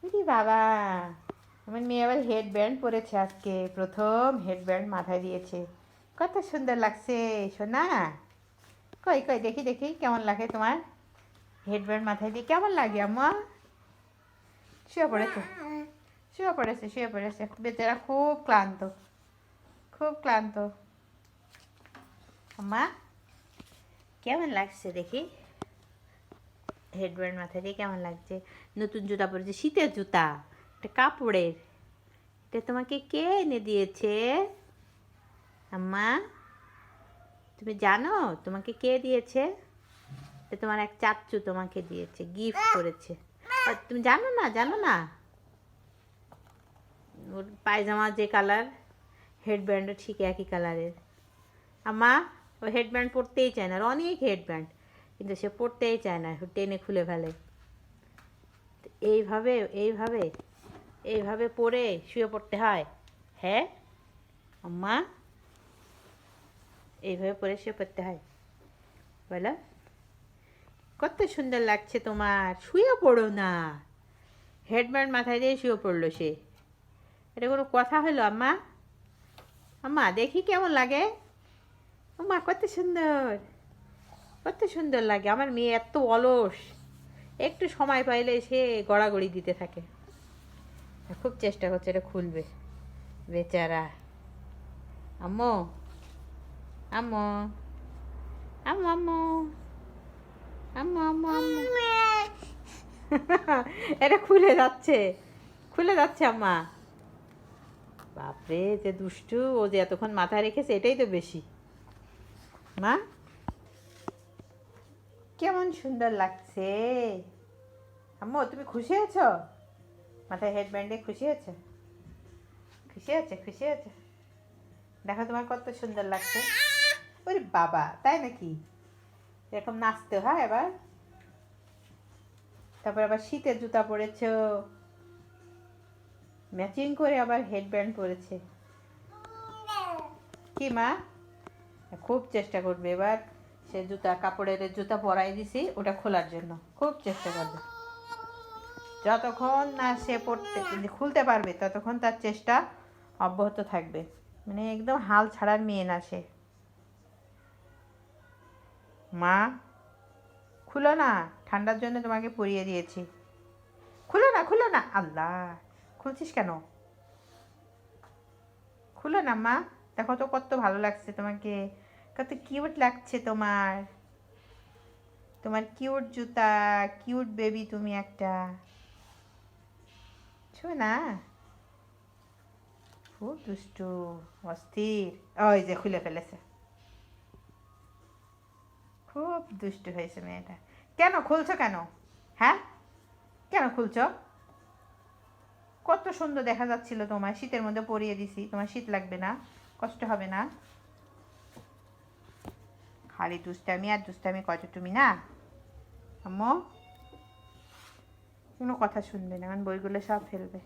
ইরে বাবা, আমার মেয়ে আবার হেড ব্যান্ড পরেছে আজকে, প্রথম হেড ব্যান্ড মাথায় দিয়েছে। কত সুন্দর লাগছে সোনা। কই কই দেখি দেখি কেমন লাগে তোমার হেড ব্যান্ড মাথায় দিয়ে, কেমন লাগে আম্মা? শুয়ে পড়েছে, শুয়ে পড়েছে, শুয়ে পড়েছে, বেচারা খুব ক্লান্ত, খুব ক্লান্ত। আম্মা কেমন লাগছে দেখি হেডব্যান্ড মাথায় দিয়ে, কেমন লাগছে? নতুন জুতা পরেছে, শীতের জুতা, এটা কাপড়ের। এটা তোমাকে কে এনে দিয়েছে আম্মা? তুমি জানো তোমাকে কে দিয়েছে? এটা তোমার এক চাচ্চু তোমাকে দিয়েছে, গিফট করেছে। আর তুমি জানো না, জানো না? ওর পায়জামা যে কালার, হেডব্যান্ডও ঠিক একই কালারের। আম্মা ও হেডব্যান্ড পরতেই চায় না, আর অনেক হেডব্যান্ড, কিন্তু সে পরতেই চায় না, টেনে খুলে ফেলে। এইভাবে এইভাবে এইভাবে পরে শুয়ে পড়তে হয়। হ্যাঁ আম্মা, এইভাবে পরে শুয়ে পড়তে হয় বলো? কত সুন্দর লাগছে তোমার, শুয়ে পড়ো না। হেডব্যান্ড মাথায় দিয়ে শুয়ে পড়লো সে, এটা কোনো কথা হলো আম্মা? আম্মা দেখি কেমন লাগে। আম্মা কত সুন্দর, কত সুন্দর লাগে। আমার মেয়ে এত অলস, একটু সময় পাইলে সে গড়াগড়ি দিতে থাকে। খুব চেষ্টা করছে এটা খুলবে, বেচারা। আম্মু, আম্মু, আম্মু, আম্মু, আম্মু, আম্মু, আম্মু। এটা খুলে যাচ্ছে, খুলে যাচ্ছে আম্মা। বাপরে যে দুষ্টু, ও যে এতক্ষণ মাথায় রেখেছে এটাই তো বেশি। মা কেমন সুন্দর লাগছে। আম্মু তুমি খুশি হয়েছো? মাথায় হেডব্যান্ডে খুশি হয়েছে? খুশি হয়েছে, খুশি হয়েছে। দেখো তোমার কত সুন্দর লাগছে। ওরে বাবা, তাই নাকি? এরকম নাচতে হয় এবার। তারপর আবার শীতের জুতা পরেছো, ম্যাচিং করে আবার হেডব্যান্ড পরেছে। কি মা? খুব চেষ্টা করবে এবার, সে জুতা, কাপড়ের জুতা পরাই দিছি ওটা খোলার জন্য, খুব চেষ্টা করবে। যতক্ষণ না সে পড়তে খুলতে পারবে ততক্ষণ তার চেষ্টা অব্যাহত থাকবে। মানে একদম হাল ছাড়ার মেয়ে না সে। মা খুলো না, ঠান্ডার জন্য তোমাকে পরিয়ে দিয়েছি। খুলো না, খুলো না, আল্লাহ খুলছিস কেন? খুলো না মা, দেখো তো কত ভালো লাগছে তোমাকে, কত কিউট লাগছে তোমার। তোমার কিউট জুতা, কিউট বেবি তুমি একটা। শোনা খুব দুষ্টু, অস্থির। ওই যে খুলে ফেলেছে, খুব দুষ্টু হয়েছে মেয়েটা। কেন খুলছো কেন? হ্যাঁ কেন খুলছো? কত সুন্দর দেখা যাচ্ছিল তোমার, শীতের মধ্যে পরিয়ে দিছি, তোমার শীত লাগবে না, কষ্ট হবে না। খালি দুষ্টামি আর দুষ্টামি কত তুমি না আম্মু? কোনো কথা শুনবে না, কারণ বইগুলো সব ফেলবে।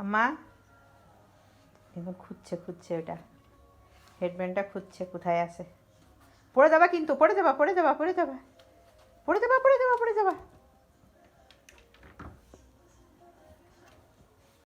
আম্মা এখন খুঁজছে, খুঁজছে ওটা হেডব্যান্ডটা খুঁজছে কোথায় আছে। পড়ে যাবা কিন্তু, পড়ে যাবা, পড়ে যাবা, পড়ে যাবা, পড়ে যাবা, পড়ে যাবা, পড়ে যাবা।